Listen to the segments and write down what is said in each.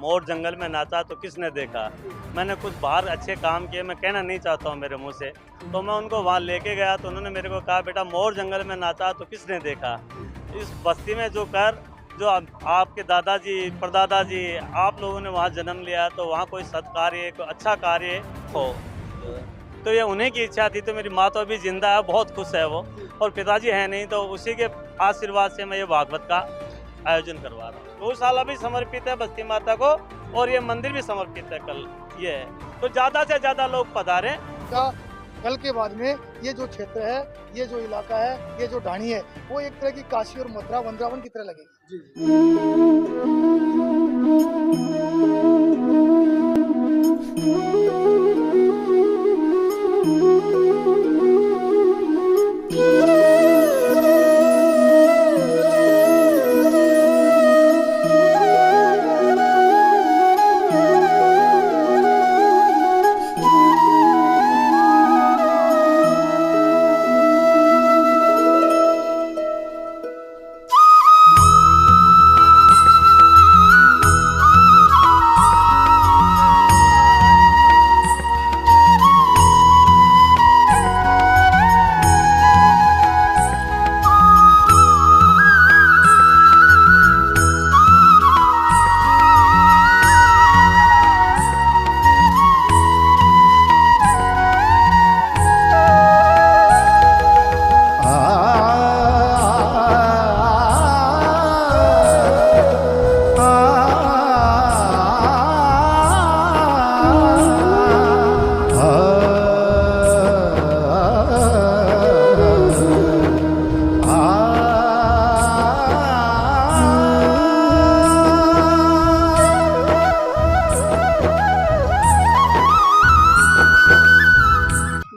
मोर जंगल में नाचा तो किसने देखा। मैंने कुछ बाहर अच्छे काम किए, मैं कहना नहीं चाहता हूँ मेरे मुंह से, तो मैं उनको वहाँ लेके गया तो उन्होंने मेरे को कहा बेटा मोर जंगल में नाचा तो किसने देखा। इस बस्ती में जो आपके दादाजी परदादाजी आप लोगों ने वहाँ जन्म लिया तो वहाँ कोई सत्कार्य कोई अच्छा कार्य हो, तो ये उन्हीं की इच्छा थी। तो मेरी माँ तो अभी जिंदा है, बहुत खुश है वो, और पिताजी है नहीं, तो उसी के आशीर्वाद से मैं ये भागवत का आयोजन करवा रहा हूँ। गौशाला भी समर्पित है बस्ती माता को और ये मंदिर भी समर्पित है कल ये है, तो ज्यादा से ज्यादा लोग पधारे। कल के बाद में ये जो क्षेत्र है, ये जो इलाका है, ये जो ढाणी है, वो एक तरह की काशी और मथुरा वृंदावन की तरह लगेगी।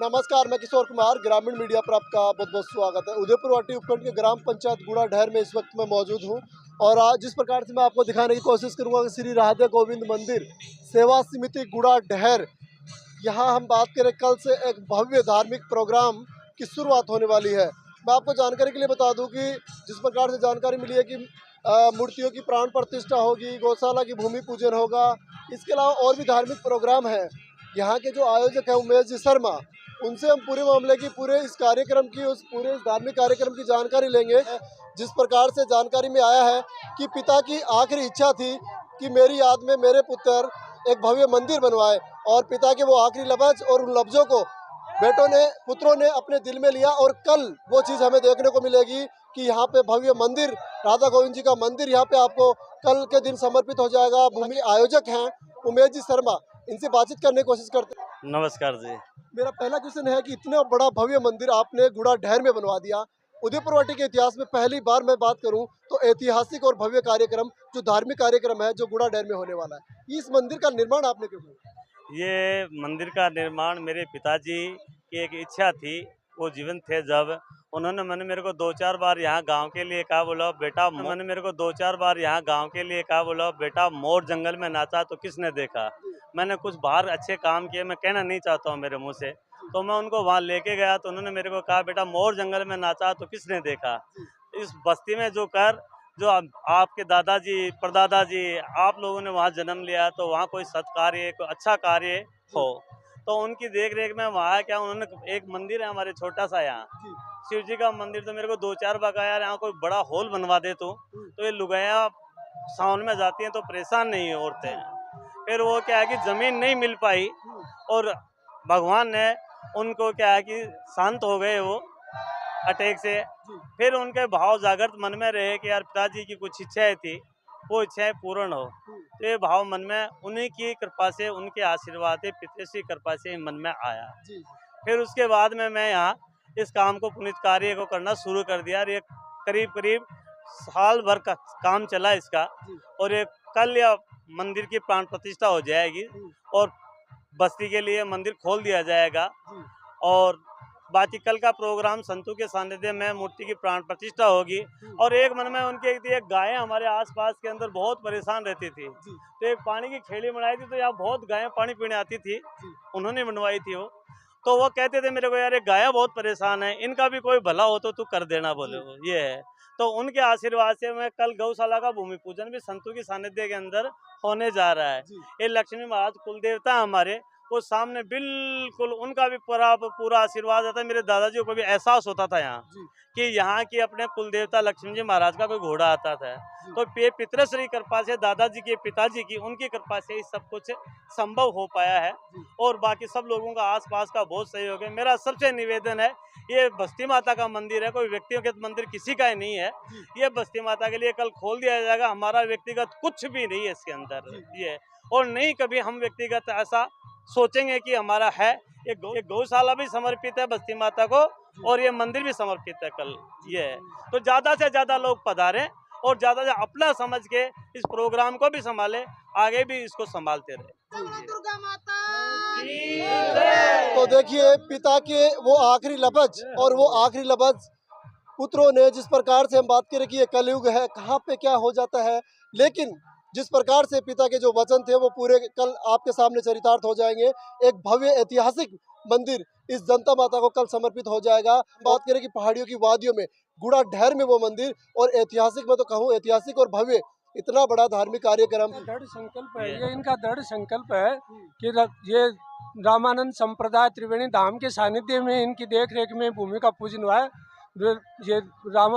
नमस्कार, मैं किशोर कुमार, ग्रामीण मीडिया पर आपका बहुत बहुत स्वागत है। उदयपुर वाटी उपखंड के ग्राम पंचायत गुड़ा ढहर में इस वक्त मैं मौजूद हूं और आज जिस प्रकार से मैं आपको दिखाने की कोशिश करूंगा कि श्री राधे गोविंद मंदिर सेवा समिति गुड़ा ढहर, यहां हम बात करें कल से एक भव्य धार्मिक प्रोग्राम की शुरुआत होने वाली है। मैं आपको जानकारी के लिए बता दूं कि जिस प्रकार से जानकारी मिली है कि मूर्तियों की प्राण प्रतिष्ठा होगी, गौशाला की भूमि पूजन होगा, इसके अलावा और भी धार्मिक प्रोग्राम है। यहाँ के जो आयोजक हैं उमेश जी शर्मा, उनसे हम पूरे मामले की पूरे इस कार्यक्रम की उस पूरे धार्मिक कार्यक्रम की जानकारी लेंगे। जिस प्रकार से जानकारी में आया है कि पिता की आखिरी इच्छा थी कि मेरी याद में मेरे पुत्र एक भव्य मंदिर बनवाए, और पिता के वो आखिरी लफ्ज और उन लफ्जों को पुत्रों ने अपने दिल में लिया, और कल वो चीज़ हमें देखने को मिलेगी कि यहाँ पे भव्य मंदिर, राधा गोविंद जी का मंदिर यहाँ पे आपको कल के दिन समर्पित हो जाएगा। भूमि आयोजक हैं उमेश जी शर्मा, इनसे बातचीत करने की कोशिश करते हैं। नमस्कार जी। मेरा पहला क्वेश्चन है कि इतना बड़ा भव्य मंदिर आपने गुड़ा ढहर में बनवा दिया। उदयपुर वाटी के इतिहास में पहली बार मैं बात करूं तो ऐतिहासिक और भव्य कार्यक्रम, जो धार्मिक कार्यक्रम है, जो गुड़ा ढहर में होने वाला है, इस मंदिर का निर्माण आपने क्यों किया? ये मंदिर का निर्माण मेरे पिताजी की एक इच्छा थी, वो जीवन थे जब उन्होंने मैंने मेरे को 2-4 बार यहाँ गांव के लिए कहा, बोला बेटा मैंने मेरे को 2-4 बार यहाँ गांव के लिए कहा, बोला बेटा मोर जंगल में नाचा तो किसने देखा। मैंने कुछ बाहर अच्छे काम किए, मैं कहना नहीं चाहता हूँ मेरे मुंह से, तो मैं उनको वहाँ लेके गया तो उन्होंने मेरे को कहा बेटा मोर जंगल में नाचा तो किसने देखा। इस बस्ती में जो आपके दादाजी परदादाजी आप लोगों ने वहाँ जन्म लिया तो वहाँ कोई सत्कार्य कोई अच्छा कार्य हो, तो उनकी देख रेख में वहाँ क्या उन्होंने एक मंदिर है हमारे छोटा सा यहाँ शिव जी का मंदिर, तो मेरे को 2-4 बार कहा यार यहाँ कोई बड़ा हॉल बनवा दे तो ये लुगाया सावन में जाती हैं तो परेशान नहीं होते हैं। फिर वो क्या है कि जमीन नहीं मिल पाई और भगवान ने उनको क्या है कि शांत हो गए वो अटैक से। फिर उनके भाव जागृत मन में रहे कि यार पिताजी की कुछ इच्छाएं थी, वो इच्छाएं पूर्ण हो, तो ये भाव मन में उन्हीं की कृपा से, उनके आशीर्वाद से, पितृश्री कृपा से मन में आया। फिर उसके बाद में मैं यहाँ इस काम को पुनित कार्य को करना शुरू कर दिया। ये करीब साल भर का काम चला इसका, और ये कल या मंदिर की प्राण प्रतिष्ठा हो जाएगी और बस्ती के लिए मंदिर खोल दिया जाएगा। और बाकी कल का प्रोग्राम संतों के सानिध्य में मूर्ति की प्राण प्रतिष्ठा होगी। और एक मन में उनकी एक गायें हमारे आसपास के अंदर बहुत परेशान रहती थी, तो एक पानी की खेड़ी बनाई थी, तो यहाँ बहुत गायें पानी पीने आती थी, उन्होंने बनवाई थी वो। तो वो कहते थे मेरे को, यार ये गाय बहुत परेशान है, इनका भी कोई भला हो तो तू कर देना, बोले वो ये है। तो उनके आशीर्वाद से मैं कल गौशाला का भूमि पूजन भी संतों की सानिध्य के अंदर होने जा रहा है। ये लक्ष्मी महाराज कुल देवता हमारे, वो सामने बिल्कुल उनका भी पूरा आशीर्वाद रहता है। मेरे दादाजी को भी एहसास होता था यहाँ कि यहाँ की अपने कुल देवता लक्ष्मी जी महाराज का कोई घोड़ा आता था। तो ये पितृश्री कृपा से, दादाजी की, पिताजी की, उनकी कृपा से ही सब कुछ संभव हो पाया है। और बाकी सब लोगों का आसपास का बहुत सहयोग है। मेरा सबसे निवेदन है, ये बस्ती माता का मंदिर है, कोई व्यक्तिगत मंदिर किसी का ही नहीं है। ये बस्ती माता के लिए कल खोल दिया जाएगा, हमारा व्यक्तिगत कुछ भी नहीं है इसके अंदर ये। और नहीं कभी हम व्यक्तिगत ऐसा सोचेंगे कि हमारा है। ये गौशाला भी समर्पित है बस्ती माता को, और ये मंदिर भी समर्पित है कल ये है। तो ज्यादा से ज्यादा लोग पधारें और ज्यादा से अपना समझ के इस प्रोग्राम को भी संभाले, आगे भी इसको संभालते रहे। दुर्गा माता तो देखिए पिता के वो आखिरी लफ्ज और वो आखिरी लफ्ज पुत्रों ने, जिस प्रकार से हम बात करें कि ये कलयुग है, कहाँ पे क्या हो जाता है, लेकिन जिस प्रकार से पिता के जो वचन थे वो पूरे कल आपके सामने चरितार्थ हो जाएंगे। एक भव्य ऐतिहासिक मंदिर इस जनता माता को कल समर्पित हो जाएगा। बात करें कि पहाड़ियों की वादियों में गुड़ा ढहर में वो मंदिर, और ऐतिहासिक, मैं तो कहूँ ऐतिहासिक और भव्य, इतना बड़ा धार्मिक कार्यक्रम। दृढ़ संकल्प है, ये इनका दृढ़ संकल्प है कि ये रामानंद संप्रदाय त्रिवेणी धाम के सानिध्य में इनकी देख रेख में भूमि का पूजन हुआ है। ये राम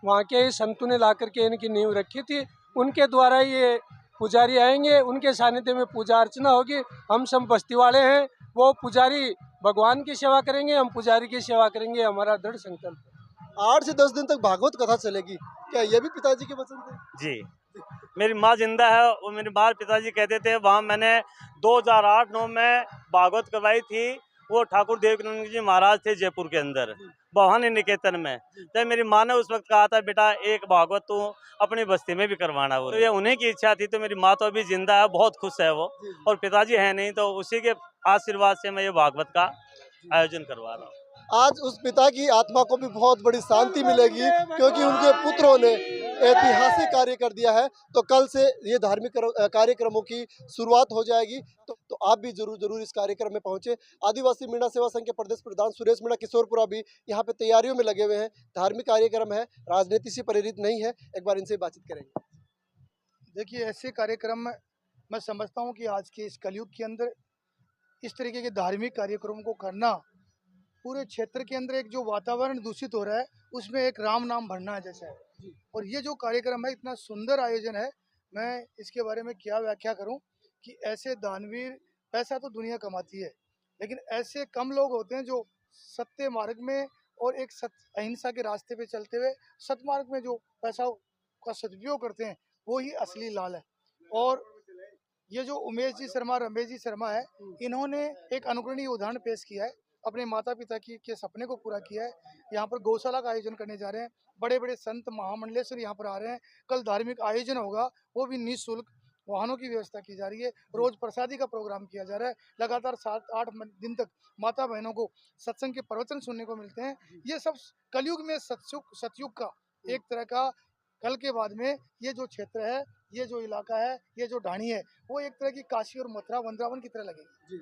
वहाँ के संतों ने ला करके इनकी नींव रखी थी, उनके द्वारा ये पुजारी आएंगे, उनके सानिध्य में पूजा अर्चना होगी। हम सब बस्ती वाले हैं, वो पुजारी भगवान की सेवा करेंगे, हम पुजारी की सेवा करेंगे, हमारा दृढ़ संकल्प है। 8 से 10 दिन तक भागवत कथा चलेगी, क्या ये भी पिताजी के वचन थे? जी, मेरी माँ जिंदा है, और मेरी माँ पिताजी कहते थे, वहाँ मैंने 2008-9 में भागवत करवाई थी। वो ठाकुर देवकीनंद जी महाराज थे जयपुर के अंदर भवानी निकेतन में। तो मेरी माँ ने उस वक्त कहा था, बेटा एक भागवत तू अपनी बस्ती में भी करवाना। वो तो ये उन्हीं की इच्छा थी। तो मेरी माँ तो अभी जिंदा है, बहुत खुश है वो, और पिताजी है नहीं, तो उसी के आशीर्वाद से मैं ये भागवत का आयोजन करवा रहा हूँ। आज उस पिता की आत्मा को भी बहुत बड़ी शांति मिलेगी, क्योंकि उनके पुत्रों ने ऐतिहासिक कार्य कर दिया है। तो कल से ये धार्मिक कार्यक्रमों की शुरुआत हो जाएगी। तो आप भी जरूर इस कार्यक्रम में पहुंचे। आदिवासी मीणा सेवा संघ के प्रदेश प्रधान सुरेश मीणा किशोरपुरा भी यहाँ पे तैयारियों में लगे हुए हैं। धार्मिक कार्यक्रम है, राजनीति से प्रेरित नहीं है। एक बार इनसे बातचीत करेंगे। देखिए, ऐसे कार्यक्रम मैं समझता हूँ कि आज के इस कलयुग के अंदर इस तरीके के धार्मिक कार्यक्रमों को करना, पूरे क्षेत्र के अंदर एक जो वातावरण दूषित हो रहा है उसमें एक राम नाम भरना है जैसा है। और ये जो कार्यक्रम है, इतना सुंदर आयोजन है, मैं इसके बारे में क्या व्याख्या करूं कि ऐसे दानवीर, पैसा तो दुनिया कमाती है, लेकिन ऐसे कम लोग होते हैं जो सत्य मार्ग में और एक अहिंसा के रास्ते पे चलते हुए सतमार्ग में जो पैसा का सदुपयोग करते हैं, वो ही असली लाल है। और ये जो उमेश जी शर्मा, रमेश जी शर्मा है, इन्होंने एक अनुकरणीय उदाहरण पेश किया है, अपने माता पिता के सपने को पूरा किया है। यहाँ पर गौशाला का आयोजन करने जा रहे हैं, बड़े बड़े संत महामंडलेश्वर यहाँ पर आ रहे हैं। कल धार्मिक आयोजन होगा, वो भी निःशुल्क, वाहनों की व्यवस्था की जा रही है। रोज प्रसादी का प्रोग्राम किया जा रहा है। लगातार 7-8 दिन तक माता बहनों को सत्संग के प्रवचन सुनने को मिलते हैं। ये सब कलयुग में सतयुग का एक तरह का, कल के बाद में ये जो क्षेत्र है, ये जो इलाका है, ये जो ढाणी है, वो एक तरह की काशी और मथुरा वृंदावन की तरह लगेगी।